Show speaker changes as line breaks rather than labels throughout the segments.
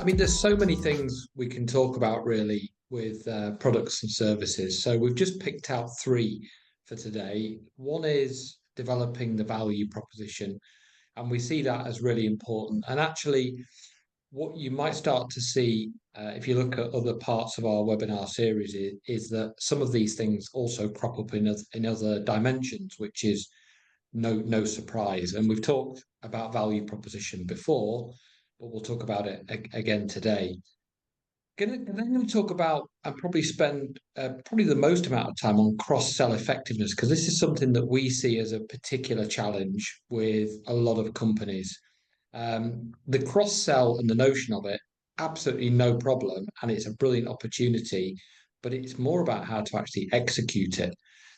I mean, there's so many things we can talk about really with products and services. So we've just picked out three for today. One is developing the value proposition, and we see that as really important. And actually, what you might start to see if you look at other parts of our webinar series is that some of these things also crop up in other dimensions, which is no surprise. And we've talked about value proposition before, but we'll talk about it again today. Then going to talk about and probably spend probably the most amount of time on cross-sell effectiveness, because this is something that we see as a particular challenge with a lot of companies. The cross-sell and the notion of it, absolutely no problem, and it's a brilliant opportunity, but it's more about how to actually execute it.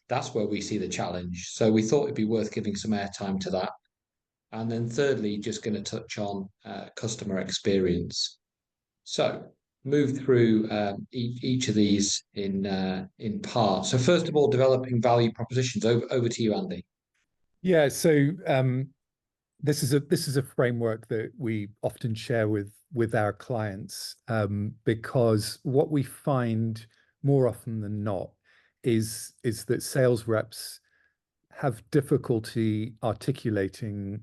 That's where we see the challenge. So we thought it'd be worth giving some airtime to that. And then thirdly, just going to touch on customer experience. So move through each of these in parts. So first of all, developing value propositions. Over to you, Andy.
Yeah. So this is a framework that we often share with our clients because what we find more often than not is that sales reps have difficulty articulating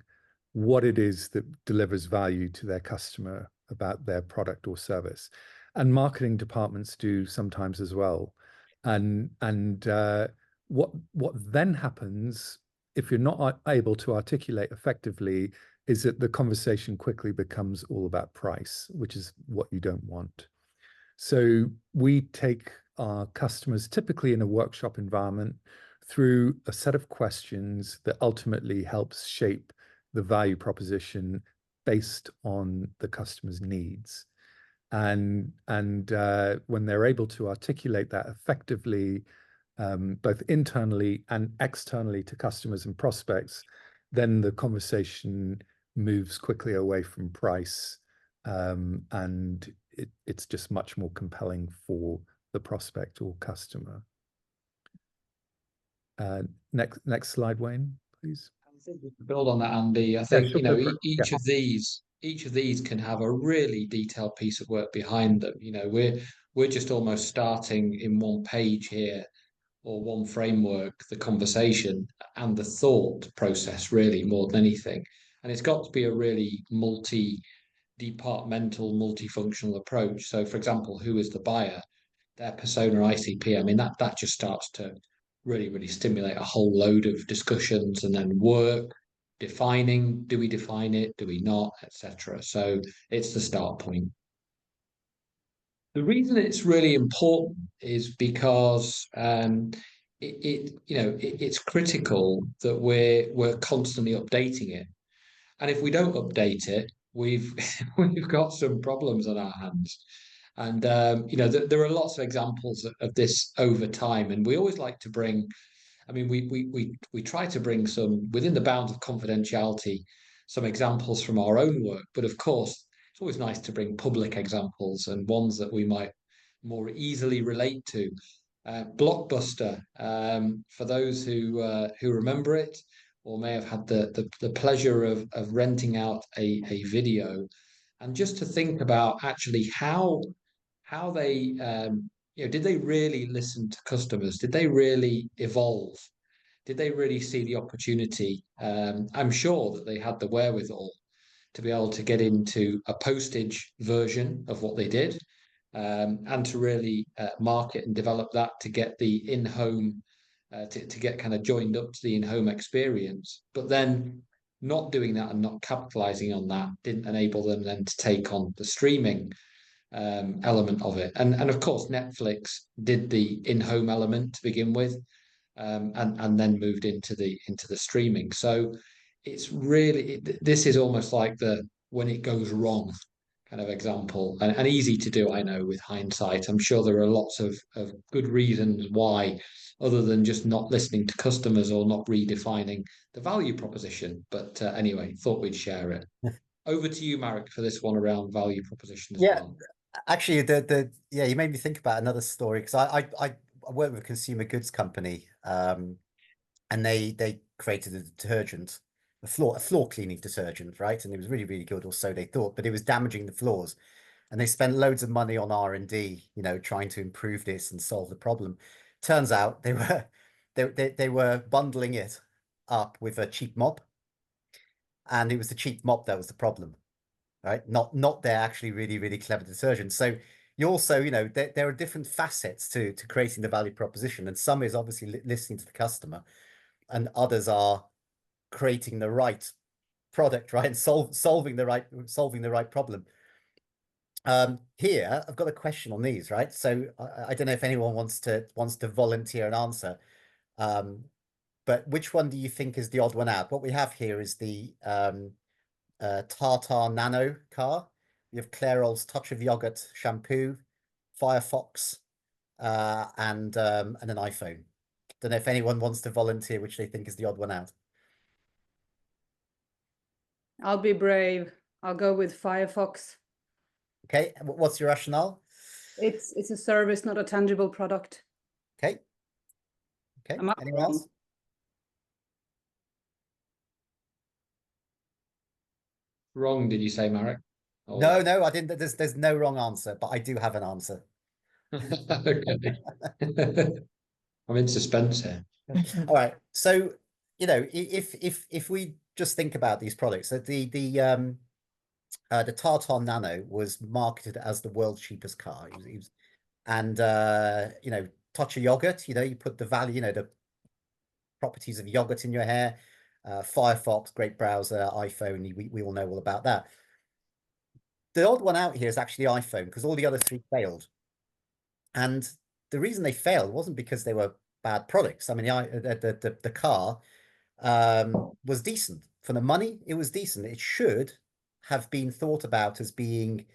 what it is that delivers value to their customer about their product or service, and marketing departments do sometimes as well. And what then happens if you're not able to articulate effectively is that the conversation quickly becomes all about price, which is what you don't want. So we take our customers, typically in a workshop environment, through a set of questions that ultimately helps shape the value proposition based on the customer's needs. And when they're able to articulate that effectively, both internally and externally to customers and prospects, then the conversation moves quickly away from price, and it's just much more compelling for the prospect or customer. Next slide, Wayne, please.
I think we can build on that, Andy. I think each of these can have a really detailed piece of work behind them. We're just almost starting in one page here, or one framework, the conversation and the thought process, really, more than anything. And it's got to be a really multi-departmental, multifunctional approach. So, for example, who is the buyer? Their persona, ICP. I mean, that just starts to really stimulate a whole load of discussions, and then work defining. Do we define it? Do we not? Etc. So it's the start point. The reason it's really important is because it's critical that we're constantly updating it, and if we don't update it, we've got some problems on our hands. And there are lots of examples of this over time, and we always like to bring. I mean, we try to bring some, within the bounds of confidentiality, some examples from our own work, but of course, it's always nice to bring public examples and ones that we might more easily relate to. Blockbuster, for those who remember it or may have had the pleasure of renting out a video, and just to think about actually how they did they really listen to customers? Did they really evolve? Did they really see the opportunity? I'm sure that they had the wherewithal to be able to get into a postage version of what they did, and to really market and develop that to get the in-home, to get kind of joined up to the in-home experience. But then not doing that and not capitalizing on that didn't enable them then to take on the streaming element of it. And of course, Netflix did the in-home element to begin with, and then moved into the streaming. So it's really, this is almost like the when it goes wrong kind of example, and easy to do, I know, with hindsight. I'm sure there are lots of good reasons why, other than just not listening to customers or not redefining the value proposition. But anyway, thought we'd share it. Over to you, Marek, for this one around value proposition as well.
Actually, you made me think about another story, because I work with a consumer goods company, and they created a detergent, a floor cleaning detergent, right? And it was really good, or so they thought, but it was damaging the floors. and they spent loads of money on R&D, you know, trying to improve this and solve the problem. Turns out they were bundling it up with a cheap mop, and it was the cheap mop that was the problem, right? Not their actually really clever detergent. So you also, you know, there are different facets to creating the value proposition, and some is obviously listening to the customer, and others are creating the right product, right, and solving the right problem. Here I've got a question on these, right? So I don't know if anyone wants to volunteer an answer. But which one do you think is the odd one out? What we have here is the Tata Nano car. We have Clairol's Touch of Yogurt shampoo, Firefox, and an iPhone. Don't know if anyone wants to volunteer which they think is the odd one out.
I'll be brave. I'll go with Firefox.
Okay, what's your rationale?
It's a service, not a tangible product.
Okay. Okay, anyone else?
Wrong, did you say, Marek? Or...
No, I didn't. There's no wrong answer, but I do have an answer.
Okay. I'm in suspense here.
All right. So, you know, if we just think about these products, that the Tata Nano was marketed as the world's cheapest car. And you know, Touch of Yogurt, you know, you put the value, you know, the properties of yogurt in your hair. Firefox, great browser. iPhone, we all know all about that. The odd one out here is actually iPhone, because all the other three failed. And the reason they failed wasn't because they were bad products. I mean, the car was decent. For the money, it was decent. It should have been thought about as being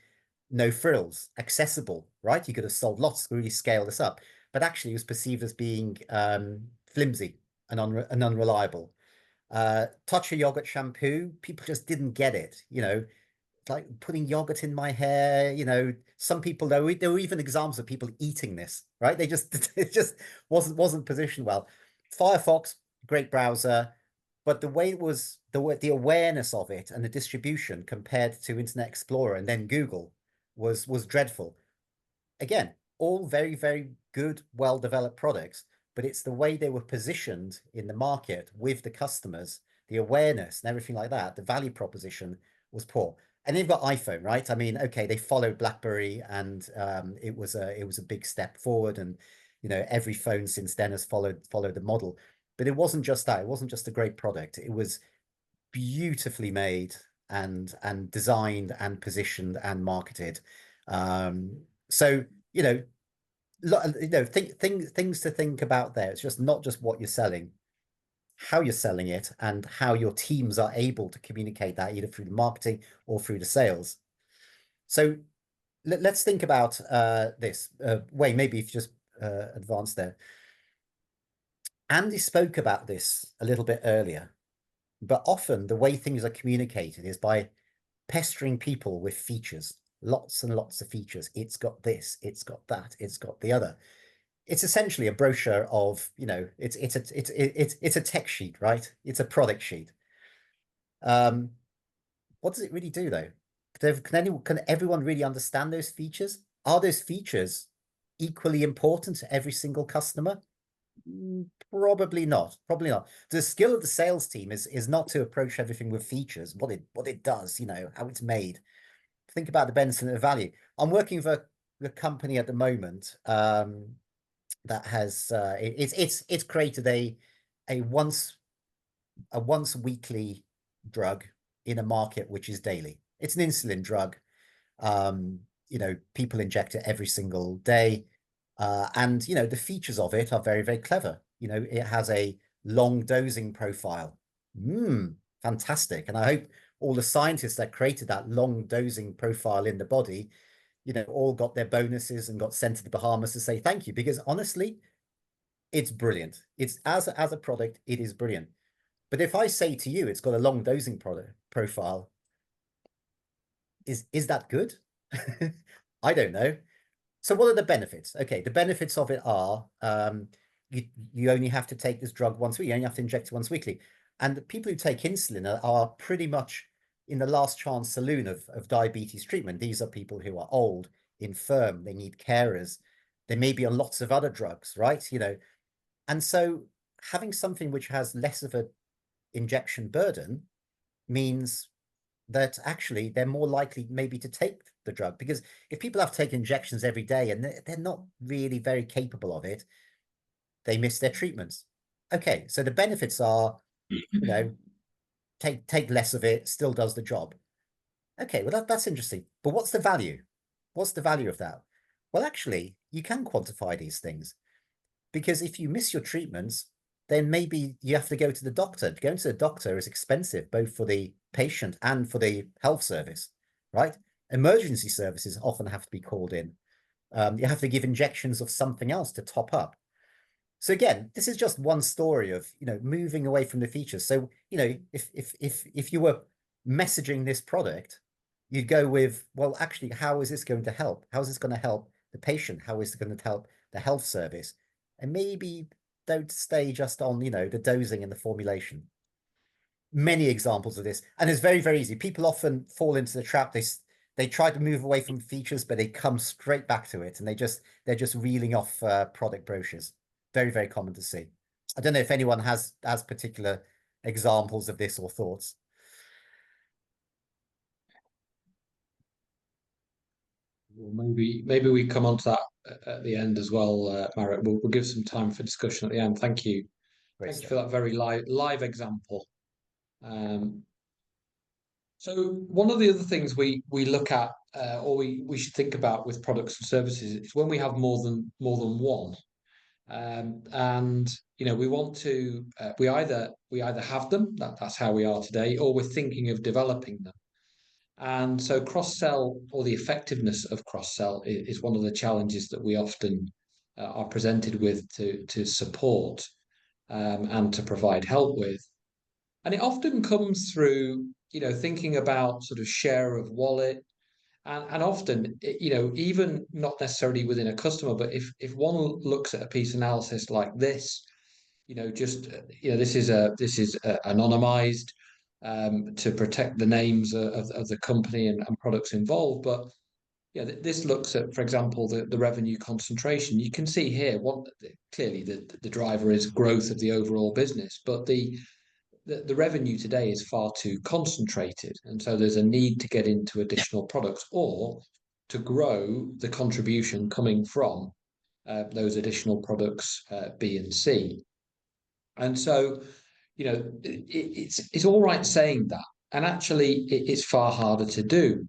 no frills, accessible, right? You could have sold lots to really scale this up. But actually, it was perceived as being flimsy and unreliable. Touch of Yogurt shampoo, people just didn't get it, you know, like putting yogurt in my hair, you know. Some people, there were even examples of people eating this, right? They just it just wasn't positioned well. Firefox, great browser, but the way it was, the awareness of it and the distribution compared to Internet Explorer and then Google was dreadful. Again, all very good, well-developed products, but it's the way they were positioned in the market with the customers, the awareness and everything like that. The value proposition was poor. And they've got iPhone, right? I mean, okay, they followed BlackBerry, and it was a big step forward, and you know, every phone since then has followed the model. But it wasn't just that. It wasn't just a great product. It was beautifully made and designed and positioned and marketed. So you know, things to think about there. It's just not just what you're selling, how you're selling it, and how your teams are able to communicate that either through the marketing or through the sales. So let's think about this. Wayne, maybe if you just advance there. Andy spoke about this a little bit earlier, but often the way things are communicated is by pestering people with features, lots and lots of features. It's got this, it's got that, it's got the other. It's essentially a brochure of, you know, it's a tech sheet, right? It's a product sheet. What does it really do though? Can everyone really understand those features? Are those features equally important to every single customer? Probably not. Probably not. The skill of the sales team is not to approach everything with features, what it does, you know, how it's made. Think about the benefit and the value. I'm working for a company at the moment that has it's created a once weekly drug in a market which is daily. It's an insulin drug. You know, people inject it every single day. And, you know, the features of it are very clever. You know, it has a long dosing profile. Fantastic. And I hope all the scientists that created that long dosing profile in the body, you know, all got their bonuses and got sent to the Bahamas to say thank you, because honestly, it's brilliant. It's as a product, it is brilliant. But if I say to you, it's got a long dosing profile, is that good? I don't know. So what are the benefits? Okay, the benefits of it are you only have to take this drug once a week. You only have to inject it once weekly. And the people who take insulin are pretty much in the last chance saloon of diabetes treatment. These are people who are old, infirm, they need carers, they may be on lots of other drugs, right? And so having something which has less of a injection burden means that actually they're more likely maybe to take the drug, because if people have to take injections every day and they're not really very capable of it, they miss their treatments. Okay, so the benefits are, take less of it, still does the job. Okay, well, that's interesting. But what's the value? What's the value of that? Well, actually, you can quantify these things, because if you miss your treatments, then maybe you have to go to the doctor. Going to the doctor is expensive, both for the patient and for the health service, right? Emergency services often have to be called in. You have to give injections of something else to top up. So again, this is just one story of, moving away from the features. So, if you were messaging this product, you'd go with, well, actually, how is this going to help? How is this going to help the patient? How is it going to help the health service? And maybe don't stay just on, the dosing and the formulation. Many examples of this. And it's very, very easy. People often fall into the trap. They try to move away from features, but they come straight back to it. And they're just reeling off product brochures. Very, very common to see. I don't know if anyone has particular examples of this or thoughts.
Well, maybe we come on to that at the end as well, Marek. We'll give some time for discussion at the end. Thank you. Thank you for that very live example. So one of the other things we look at, or we should think about with products and services, is when we have more than one. And we want to we either have them, that's how we are today, or we're thinking of developing them. And so cross-sell, or the effectiveness of cross-sell, is one of the challenges that we often are presented with to support and to provide help with. And it often comes through thinking about sort of share of wallet. And often, even not necessarily within a customer, but if one looks at a piece analysis like this, this is anonymized to protect the names of the company and products involved. But this looks at, for example, the revenue concentration. You can see here, clearly the driver is growth of the overall business, but the revenue today is far too concentrated. And so there's a need to get into additional products or to grow the contribution coming from those additional products, B and C. And so, it's all right saying that. And actually, it's far harder to do.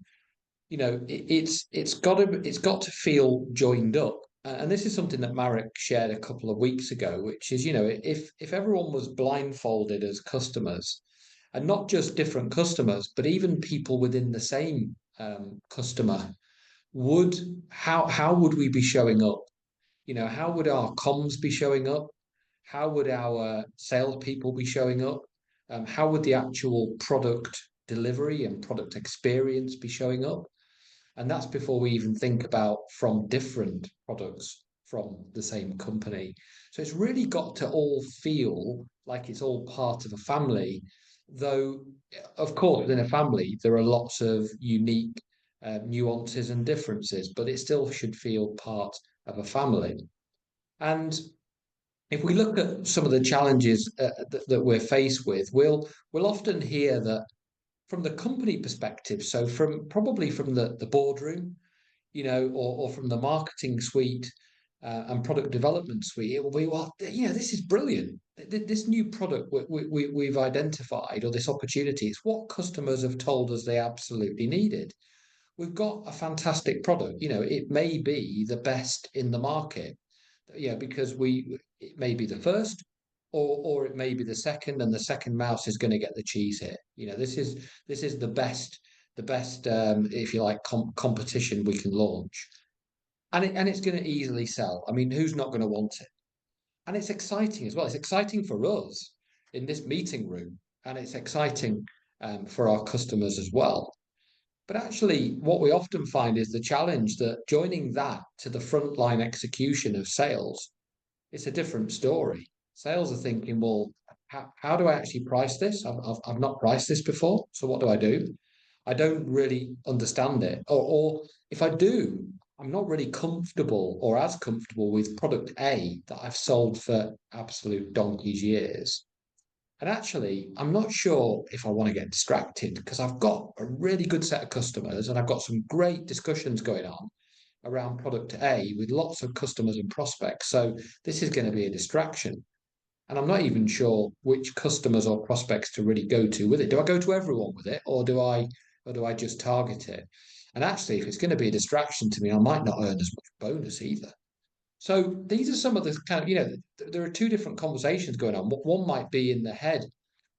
It's got to feel joined up. And this is something that Marek shared a couple of weeks ago, which is, if everyone was blindfolded as customers, and not just different customers, but even people within the same customer, how would we be showing up? How would our comms be showing up? How would our salespeople be showing up? How would the actual product delivery and product experience be showing up? And that's before we even think about from different products from the same company. So it's really got to all feel like it's all part of a family, though, of course, within a family, there are lots of unique nuances and differences, but it still should feel part of a family. And if we look at some of the challenges that we're faced with, we'll often hear that from the company perspective, so probably from the boardroom, or from the marketing suite and product development suite, it will be, well, this is brilliant. This new product we've identified, or this opportunity, it's what customers have told us they absolutely needed. We've got a fantastic product. It may be the best in the market, because it may be the first, or it may be the second, and the second mouse is going to get the cheese here. This is the best, if you like, competition we can launch, and it's going to easily sell. I mean, who's not going to want it? And it's exciting as well. It's exciting for us in this meeting room, and it's exciting for our customers as well. But actually, what we often find is the challenge that joining that to the frontline execution of sales, it's a different story. Sales are thinking, well, how do I actually price this? I've not priced this before, so what do I do? I don't really understand it. Or if I do, I'm not really comfortable or as comfortable with product A that I've sold for absolute donkey's years. And actually, I'm not sure if I want to get distracted because I've got a really good set of customers and I've got some great discussions going on around product A with lots of customers and prospects. So this is going to be a distraction. And I'm not even sure which customers or prospects to really go to with it. Do I go to everyone with it, or do I just target it? And actually, if it's going to be a distraction to me, I might not earn as much bonus either. So these are some of the kind of, there are two different conversations going on. One might be in the head,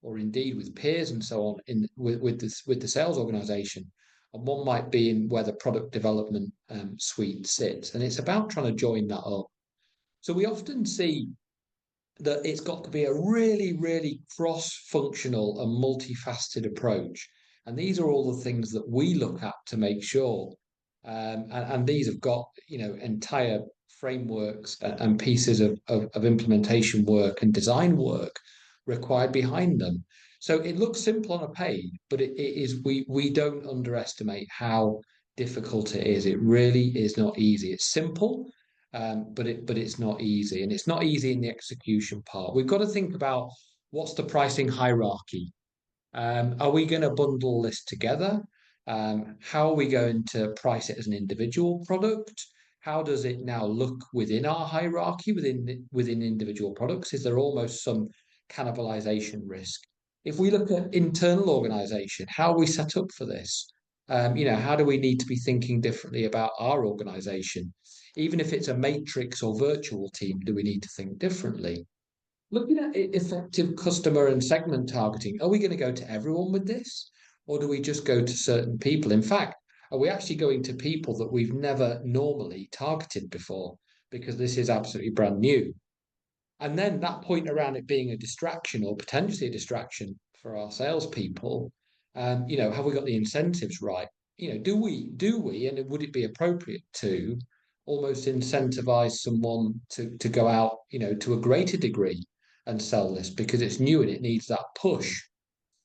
or indeed with peers and so on, with the sales organization, and one might be in where the product development suite sits. And it's about trying to join that up. So we often see that it's got to be a really, really cross-functional and multifaceted approach. And these are all the things that we look at to make sure. And these have got, entire frameworks and pieces of implementation work and design work required behind them. So it looks simple on a page, but it is, we don't underestimate how difficult it is. It really is not easy. It's simple, but it's not easy, and it's not easy in the execution part. We've got to think about what's the pricing hierarchy. Are we going to bundle this together? How are we going to price it as an individual product? How does it now look within our hierarchy within individual products? Is there almost some cannibalization risk? If we look at internal organization, how are we set up for this? How do we need to be thinking differently about our organization? Even if it's a matrix or virtual team, do we need to think differently? Looking at effective customer and segment targeting, are we going to go to everyone with this? Or do we just go to certain people? In fact, are we actually going to people that we've never normally targeted before? Because this is absolutely brand new. And then that point around it being a distraction or potentially a distraction for our salespeople, have we got the incentives right? Do we, and would it be appropriate to almost incentivize someone to go out, to a greater degree and sell this because it's new and it needs that push?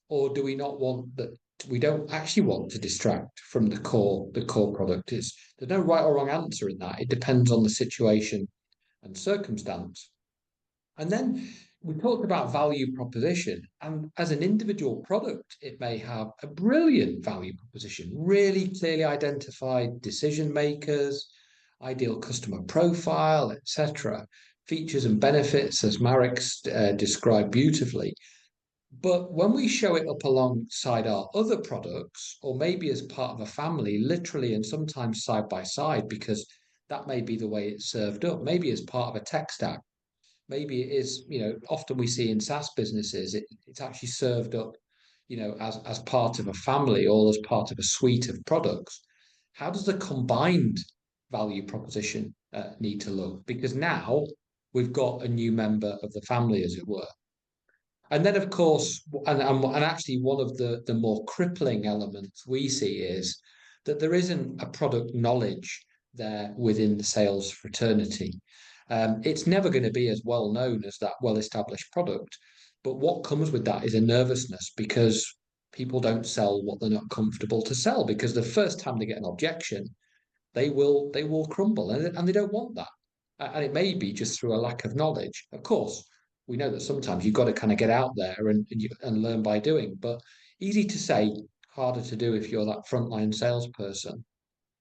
Or do we not want that? We don't actually want to distract from the core product. There's no right or wrong answer in that. It depends on the situation and circumstance. And then we talked about value proposition, and as an individual product, it may have a brilliant value proposition, really clearly identified decision makers, ideal customer profile, etc., features and benefits, as Marek's described beautifully. But when we show it up alongside our other products, or maybe as part of a family, literally, and sometimes side by side, because that may be the way it's served up, maybe as part of a tech stack. Maybe it is, often we see in SaaS businesses, it's actually served up, as part of a family or as part of a suite of products. How does the combined value proposition need to look? Because now we've got a new member of the family, as it were. And then, of course, and actually one of the more crippling elements we see is that there isn't a product knowledge there within the sales fraternity. It's never going to be as well known as that well-established product. But what comes with that is a nervousness because people don't sell what they're not comfortable to sell, because the first time they get an objection, they will crumble, and they don't want that. And it may be just through a lack of knowledge. Of course, we know that sometimes you've got to kind of get out there and learn by doing, but easy to say, harder to do if you're that frontline salesperson.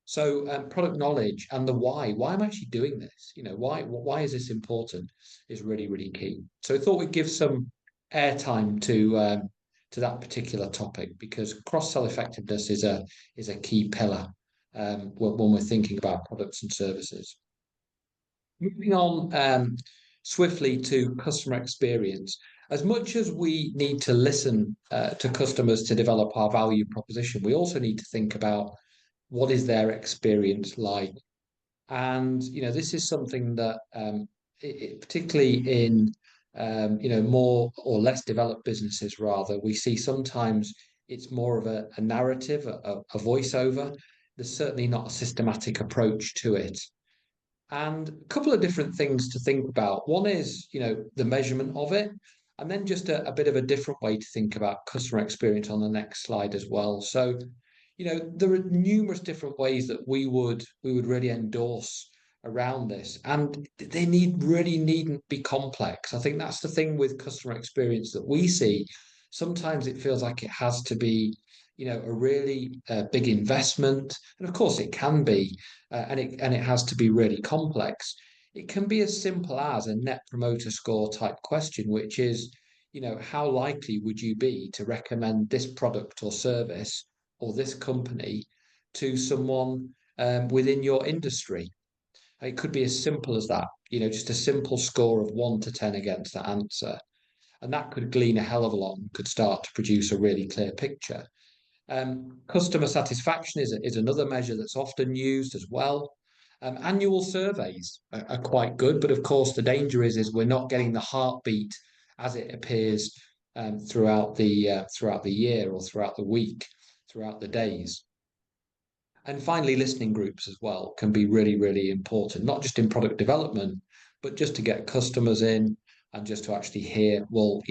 So product knowledge and the why I'm actually doing this, why is this important, is really, really key. So I thought we'd give some airtime to that particular topic, because cross-sell effectiveness is a key pillar when we're thinking about products and services. Moving on swiftly to customer experience. As much as we need to listen to customers to develop our value proposition, we also need to think about what is their experience like. And, this is something that, particularly in, more or less developed businesses, rather, we see sometimes it's more of a narrative, a voiceover. There's certainly not a systematic approach to it. And a couple of different things to think about. One is, the measurement of it, and then just a bit of a different way to think about customer experience on the next slide as well. So, there are numerous different ways that we would really endorse around this, and they really needn't be complex. I think that's the thing with customer experience that we see. Sometimes it feels like it has to be, a really big investment, and of course it can be, and it has to be really complex. It can be as simple as a net promoter score type question, which is, how likely would you be to recommend this product or service or this company to someone within your industry? It could be as simple as that, just a simple score of 1 to 10 against that answer. And that could glean a hell of a lot and could start to produce a really clear picture. Customer satisfaction is another measure that's often used as well. Annual surveys are quite good, but of course the danger is we're not getting the heartbeat as it appears throughout the year or throughout the week, throughout the days. And finally, listening groups as well can be really, really important, not just in product development, but just to get customers in and just to actually hear, well,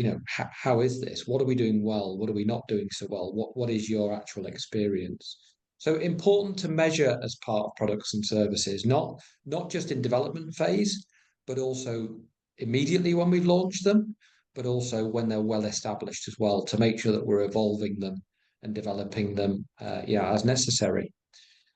how is this? What are we doing well? What are we not doing so well? What is your actual experience? So important to measure as part of products and services, not just in development phase, but also immediately when we've launched them, but also when they're well established as well, to make sure that we're evolving them and developing them as necessary.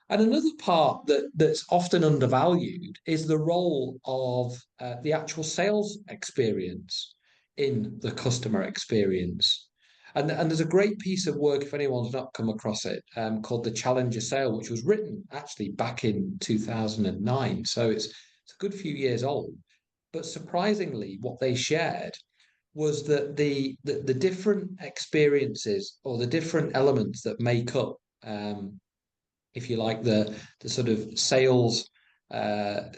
And another part that's often undervalued is the role of the actual sales experience in the customer experience. And there's a great piece of work, if anyone's not come across it, called The Challenger Sale, which was written actually back in 2009. So it's a good few years old. But surprisingly, what they shared was that the different experiences or the different elements that make up if you like, the sort of sales, the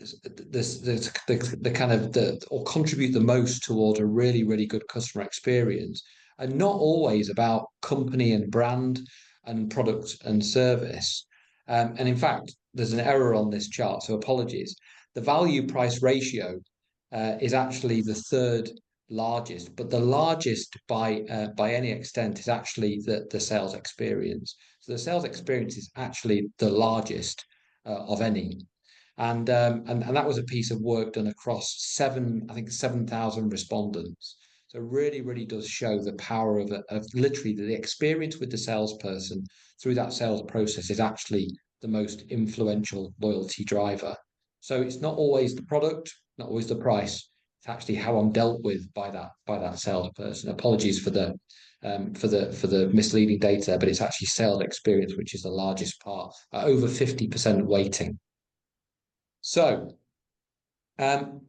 kind of or contribute the most toward a really, really good customer experience, and not always about company and brand and product and service. And in fact, there's an error on this chart, so apologies. The value price ratio is actually the third largest, but the largest by any extent is actually the sales experience. So the sales experience is actually the largest of any, and that was a piece of work done across 7,000 respondents. So really, really does show the power of literally the experience with the salesperson through that sales process is actually the most influential loyalty driver. So it's not always the product, not always the price. It's actually how I'm dealt with by that salesperson. Apologies for the misleading data, but it's actually sales experience which is the largest part, over 50% weighting. So,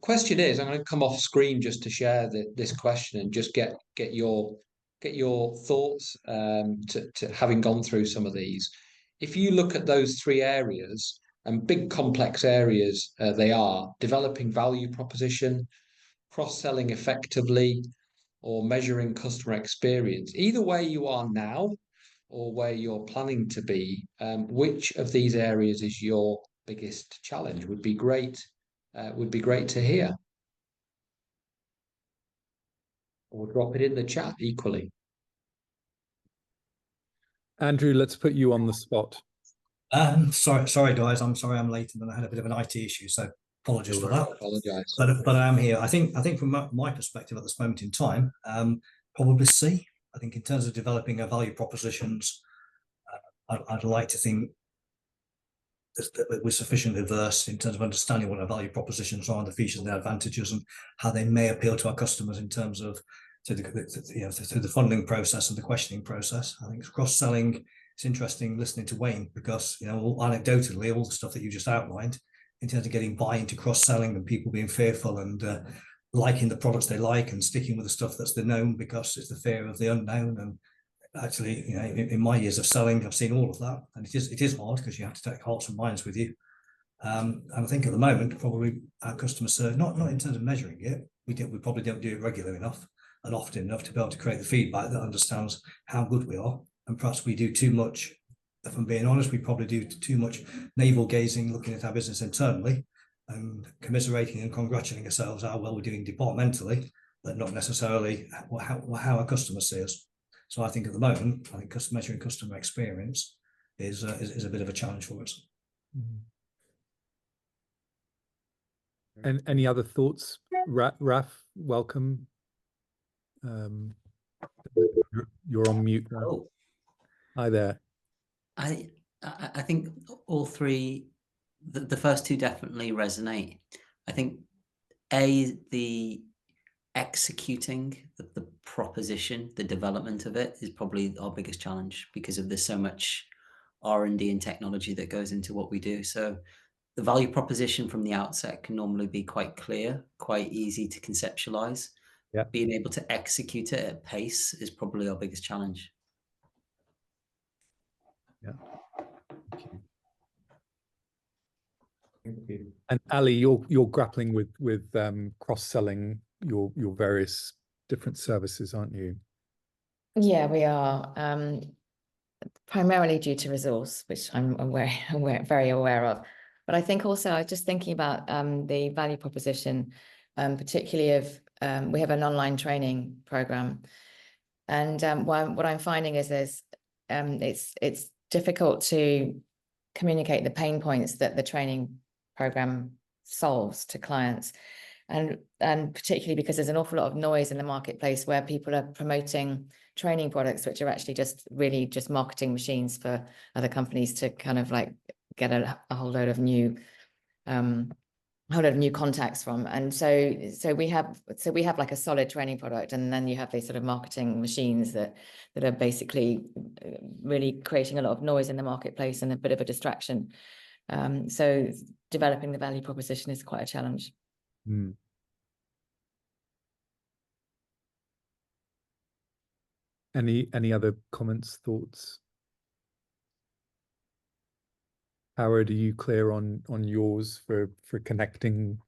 question is, I'm going to come off screen just to share this question and just get your thoughts to having gone through some of these. If you look at those three areas, and big complex areas they are: developing value proposition, cross-selling effectively, or measuring customer experience. Either where you are now or where you're planning to be, which of these areas is your biggest challenge? Would be great to hear. Or drop it in the chat equally.
Andrew, let's put you on the spot.
Sorry guys, I'm sorry I'm late, and then I had a bit of an IT issue, so apologies for that.
Apologise.
But I am here. I think from my perspective at this moment in time, probably C. I think in terms of developing our value propositions, I'd like to think that we're sufficiently versed in terms of understanding what our value propositions are and the features and the advantages and how they may appeal to our customers in terms of through the funding process and the questioning process. I think cross-selling, it's interesting listening to Wayne, because anecdotally all the stuff that you just outlined in terms of getting buy-in to cross-selling and people being fearful and liking the products they like and sticking with the stuff that's the known because it's the fear of the unknown. And actually, in my years of selling, I've seen all of that, and it is hard because you have to take hearts and minds with you. And I think at the moment, probably our customer service, not in terms of measuring it, we probably don't do it regularly enough and often enough to be able to create the feedback that understands how good we are. And perhaps we do too much. If I'm being honest, we probably do too much navel gazing, looking at our business internally and commiserating and congratulating ourselves how well we're doing departmentally, but not necessarily how our customers see us. So I think at the moment, measuring customer experience is a bit of a challenge for us.
And any other thoughts? Raf, welcome. You're on mute.
Oh,
Hi there.
I think all three, the first two definitely resonate. I think the executing the proposition, the development of it is probably our biggest challenge, because there's so much R&D and technology that goes into what we do. So the value proposition from the outset can normally be quite clear, quite easy to conceptualize.
Yeah.
Being able to execute it at pace is probably our biggest challenge.
Yeah. And Ali, you're grappling with cross-selling your various different services, aren't you?
Yeah, we are. Primarily due to resource, which I'm very aware of. But I think also I was just thinking about the value proposition, particularly of we have an online training program, and what I'm finding is it's difficult to communicate the pain points that the training program solves to clients, and particularly because there's an awful lot of noise in the marketplace where people are promoting training products which are actually just marketing machines for other companies to kind of like get a whole load of new contacts from. And so we have like a solid training product, and then you have these sort of marketing machines that are basically really creating a lot of noise in the marketplace and a bit of a distraction. So developing the value proposition is quite a challenge.
Any other comments, thoughts? Howard, are you clear on yours for connecting?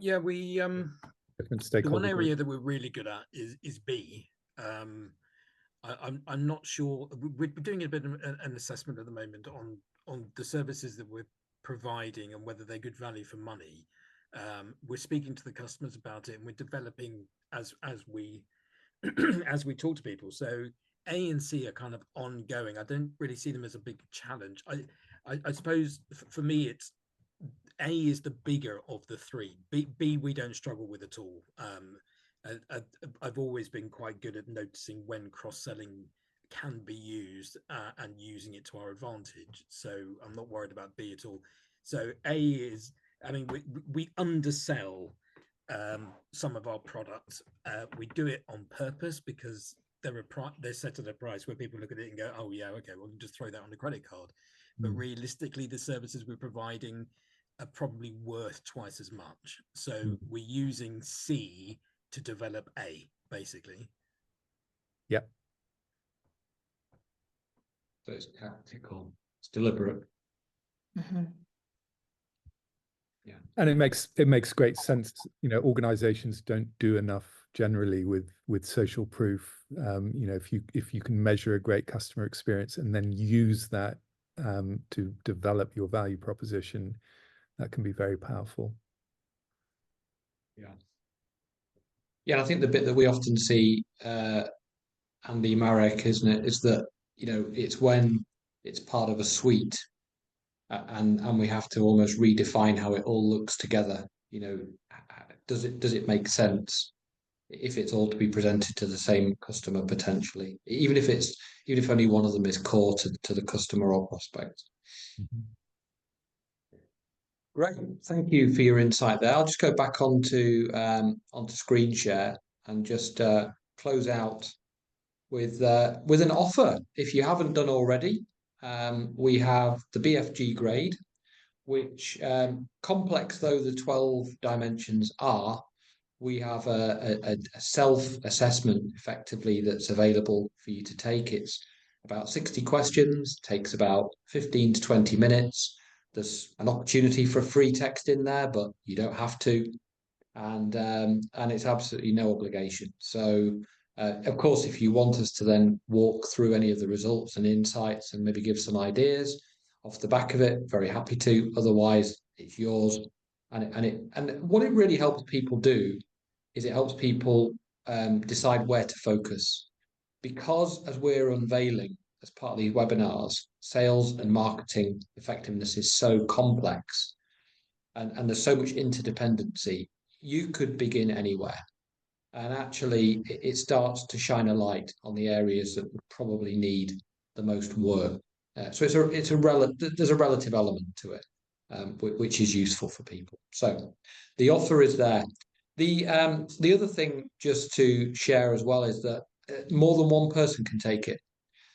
Yeah, we
different
the
stakeholder
one area
groups?
that we're really good at is B. I'm not sure. We're doing a bit of an assessment at the moment on the services that we're providing and whether they're good value for money. We're speaking to the customers about it, and we're developing as we as we talk to people. So A and C are kind of ongoing. I don't really see them as a big challenge. I suppose for me, it's A is the bigger of the three. B we don't struggle with at all. I've always been quite good at noticing when cross-selling can be used and using it to our advantage. So I'm not worried about B at all. So A is, I mean, we undersell some of our products. We do it on purpose because they're set at a price where people look at it and go, oh yeah, okay, well, just throw that on the credit card. But realistically, the services we're providing are probably worth twice as much. So we're using C to develop A, basically.
Yeah.
So it's tactical, it's deliberate. Yeah.
And it makes great sense. You know, organizations don't do enough generally with social proof. You know, if you can measure a great customer experience and then use that to develop your value proposition, that can be very powerful.
Yeah. Yeah, I think the bit that we often see, Andy, Marek, isn't it, is that, you know, it's when it's part of a suite, and we have to almost redefine how it all looks together. You know, does it make sense if it's all to be presented to the same customer potentially, even if only one of them is core to the customer or prospect. Great, thank you for your insight there. I'll just go back onto screen share and just close out with an offer. If you haven't done already, we have the BFG grade, which, complex though the 12 dimensions are, we have a self-assessment effectively that's available for you to take. It's about 60 questions, takes about 15 to 20 minutes. There's an opportunity for a free text in there, but you don't have to. And it's absolutely no obligation. So, of course, if you want us to then walk through any of the results and insights and maybe give some ideas off the back of it, very happy to. Otherwise, it's yours. And what it really helps people do is it helps people decide where to focus. Because as we're unveiling as part of these webinars, sales and marketing effectiveness is so complex, and there's so much interdependency. You could begin anywhere, and actually it starts to shine a light on the areas that would probably need the most work. So there's a relative element to it, which is useful for people. So the offer is there. The other thing just to share as well is that more than one person can take it.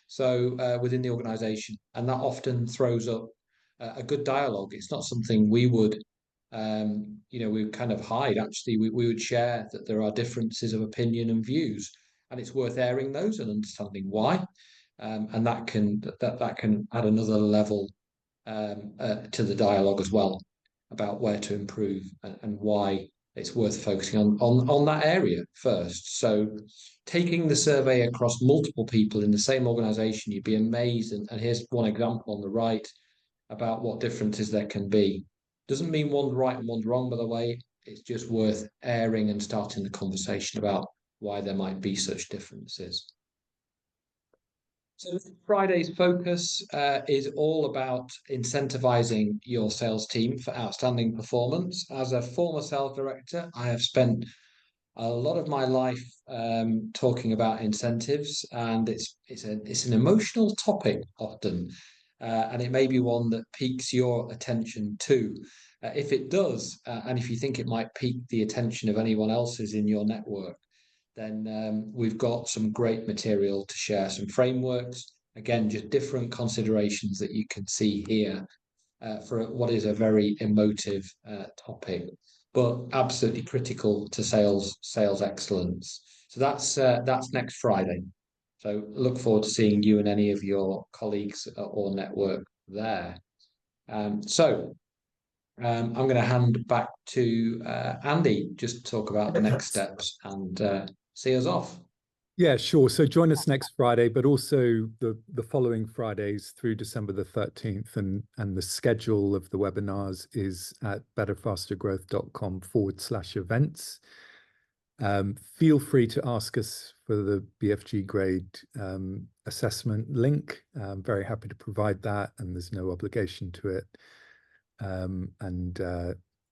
So within the organisation, and that often throws up a good dialogue. It's not something we would, we would kind of hide. Actually, we would share that there are differences of opinion and views, and it's worth airing those and understanding why. And that can add another level to the dialogue as well about where to improve and why it's worth focusing on that area first. So taking the survey across multiple people in the same organization, you'd be amazed. And here's one example on the right about what differences there can be. Doesn't mean one's right and one's wrong, by the way. It's just worth airing and starting the conversation about why there might be such differences. So Friday's focus is all about incentivizing your sales team for outstanding performance. As a former sales director, I have spent a lot of my life talking about incentives, and it's an emotional topic often, and it may be one that piques your attention too. If it does, and if you think it might pique the attention of anyone else's in your network, then we've got some great material to share, some frameworks, again, just different considerations that you can see here for what is a very emotive topic, but absolutely critical to sales excellence. So that's next Friday. So look forward to seeing you and any of your colleagues or network there. I'm going to hand back to Andy just to talk about the next steps and see us off.
Yeah, sure. So join us next Friday, but also the following Fridays through December the 13th. And the schedule of the webinars is at betterfastergrowth.com/events. Feel free to ask us for the BFG grade assessment link. I'm very happy to provide that, and there's no obligation to it. And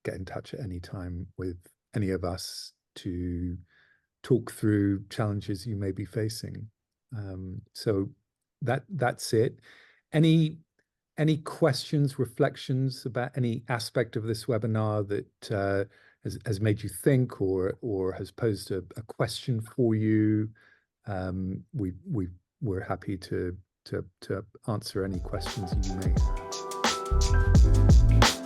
get in touch at any time with any of us to talk through challenges you may be facing. So that's it. Any questions, reflections about any aspect of this webinar that has made you think or has posed a question for you? We're happy to answer any questions you may have.